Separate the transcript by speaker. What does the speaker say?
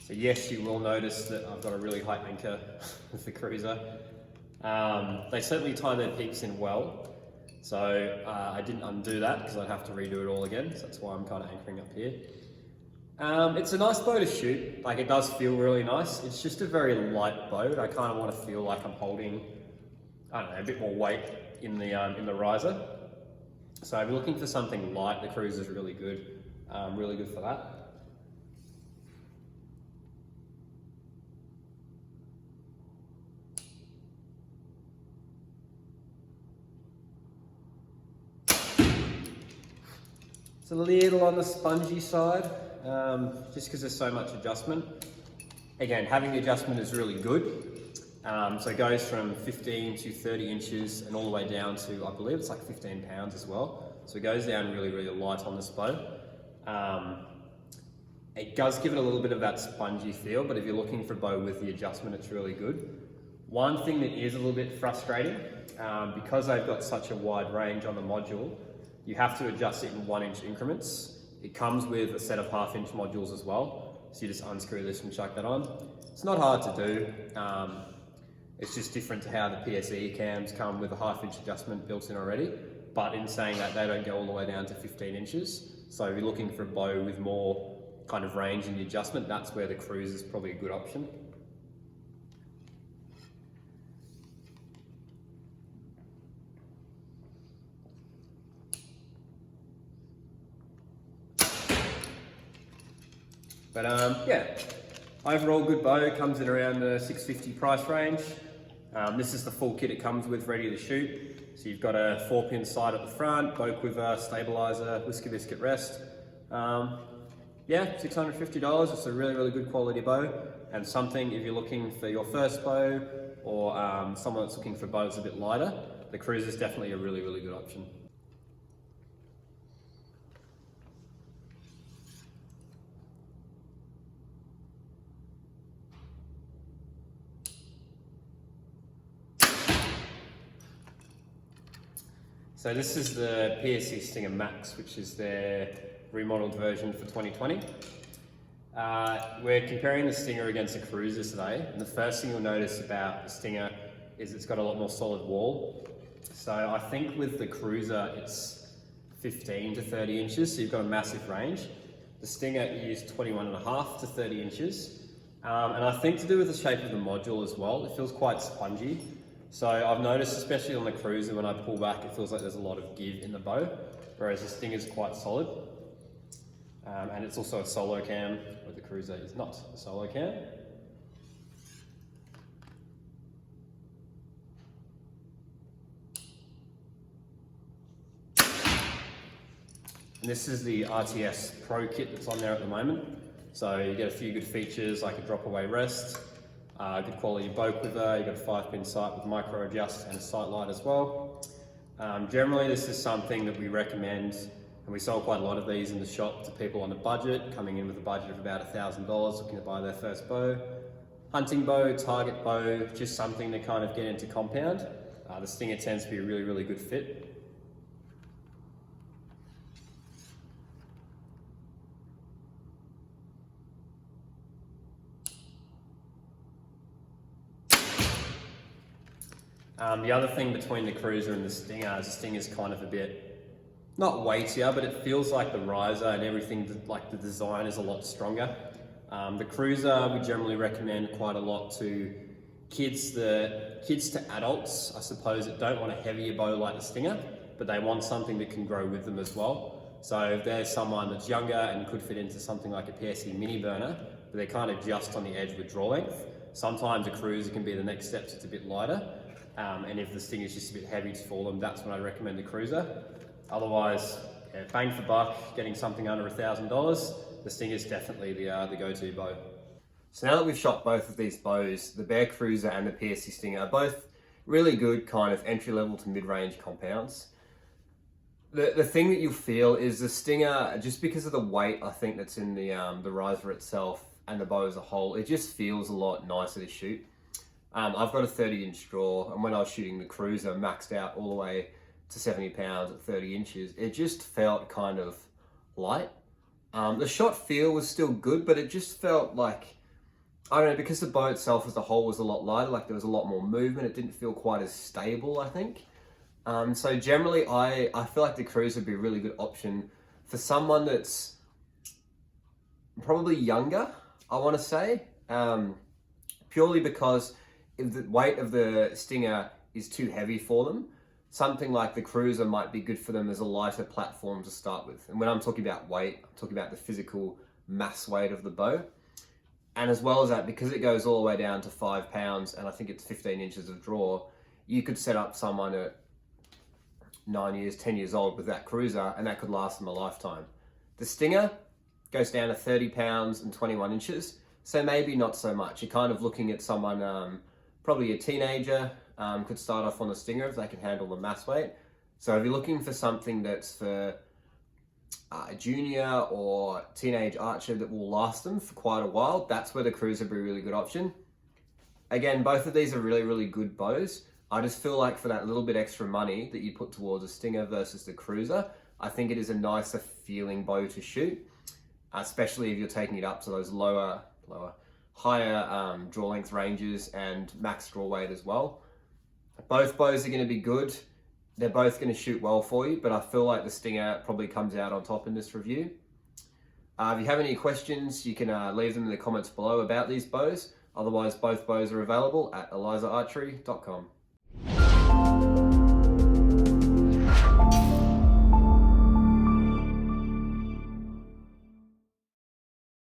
Speaker 1: So yes, you will notice that I've got a really high anchor with the Cruzer. They certainly tie their peaks in well. So I didn't undo that because I'd have to redo it all again. So that's why I'm kind of anchoring up here. It's a nice bow to shoot. Like, it does feel really nice. It's just a very light bow. I kind of want to feel like I'm holding, I don't know, a bit more weight in the riser. So if you're looking for something light, the Cruzer is really good for that. It's a little on the spongy side, just because there's so much adjustment. Again, having the adjustment is really good. So it goes from 15 to 30 inches and all the way down to, I believe it's like 15 pounds as well. So it goes down really, really light on this bow. It does give it a little bit of that spongy feel, but if you're looking for a bow with the adjustment, it's really good. One thing that is a little bit frustrating, because they've got such a wide range on the module, you have to adjust it in 1 inch increments. It comes with a set of 1/2 inch modules as well. So you just unscrew this and chuck that on. It's not hard to do. It's just different to how the PSE cams come with a 1/2 inch adjustment built in already. But in saying that, they don't go all the way down to 15 inches. So if you're looking for a bow with more kind of range in the adjustment, that's where the Cruzer is probably a good option. But yeah, overall good bow. Comes in around the $650 price range. This is the full kit it comes with, ready to shoot. So you've got a 4-pin sight at the front, bow quiver, stabilizer, whiskey biscuit rest. Yeah, $650. It's a really, really good quality bow, and something if you're looking for your first bow or someone that's looking for a bow that's a bit lighter, the Cruzer is definitely a really, really good option. So this is the PSE Stinger Max, which is their remodeled version for 2020. We're comparing the Stinger against the Cruzer today, and the first thing you'll notice about the Stinger is it's got a lot more solid wall. So I think with the Cruzer it's 15 to 30 inches, so you've got a massive range. The Stinger is 21.5 to 30 inches, and I think to do with the shape of the module as well, it feels quite spongy. So I've noticed, especially on the Cruzer, when I pull back, it feels like there's a lot of give in the bow, whereas the Stinger is quite solid. And it's also a solo cam, where the Cruzer is not a solo cam. And this is the RTS Pro kit that's on there at the moment. So you get a few good features like a drop away rest, good quality bow quiver, you've got a 5-pin sight with micro adjust and a sight light as well. Generally this is something that we recommend, and we sell quite a lot of these in the shop to people on a budget, coming in with a budget of about $1,000, looking to buy their first bow. Hunting bow, target bow, just something to kind of get into compound. The Stinger tends to be a really, really good fit. The other thing between the Cruzer and the Stinger is the Stinger's kind of a bit, not weightier, but it feels like the riser and everything, like the design is a lot stronger. The Cruzer we generally recommend quite a lot to kids to adults, I suppose, that don't want a heavier bow like the Stinger, but they want something that can grow with them as well. So if there's someone that's younger and could fit into something like a PSE mini burner, but they're kind of just on the edge with draw length, sometimes a Cruzer can be the next step, so it's a bit lighter. And if the Stinger is just a bit heavy for them, that's when I recommend the Cruzer. Otherwise, yeah, bang for buck, getting something under $1,000, the Stinger is definitely the go-to bow. So now that we've shot both of these bows, the Bear Cruzer and the PSE Stinger are both really good kind of entry-level to mid-range compounds. The thing that you'll feel is the Stinger, just because of the weight I think that's in the riser itself and the bow as a whole, it just feels a lot nicer to shoot. I've got a 30-inch draw, and when I was shooting the Cruzer maxed out all the way to 70 pounds at 30 inches, it just felt kind of light. The shot feel was still good, but it just felt like I don't know, because the bow itself as a whole was a lot lighter, like there was a lot more movement, it didn't feel quite as stable, I think. So generally, I feel like the Cruzer would be a really good option for someone that's probably younger, I want to say, purely because if the weight of the Stinger is too heavy for them, something like the Cruzer might be good for them as a lighter platform to start with. And when I'm talking about weight, I'm talking about the physical mass weight of the bow. And as well as that, because it goes all the way down to 5 pounds and I think it's 15 inches of draw, you could set up someone at 9 years, 10 years old with that Cruzer and that could last them a lifetime. The Stinger goes down to 30 pounds and 21 inches. So maybe not so much. You're kind of looking at someone, probably a teenager, could start off on the Stinger if they can handle the mass weight. So if you're looking for something that's for a junior or teenage archer that will last them for quite a while, that's where the Cruzer would be a really good option. Again, both of these are really, really good bows. I just feel like for that little bit extra money that you put towards a Stinger versus the Cruzer, I think it is a nicer feeling bow to shoot, especially if you're taking it up to those higher draw length ranges and max draw weight as well. Both bows are going to be good. They're both going to shoot well for you, but I feel like the Stinger probably comes out on top in this review. If you have any questions, you can leave them in the comments below about these bows. Otherwise, both bows are available at elizaarchery.com.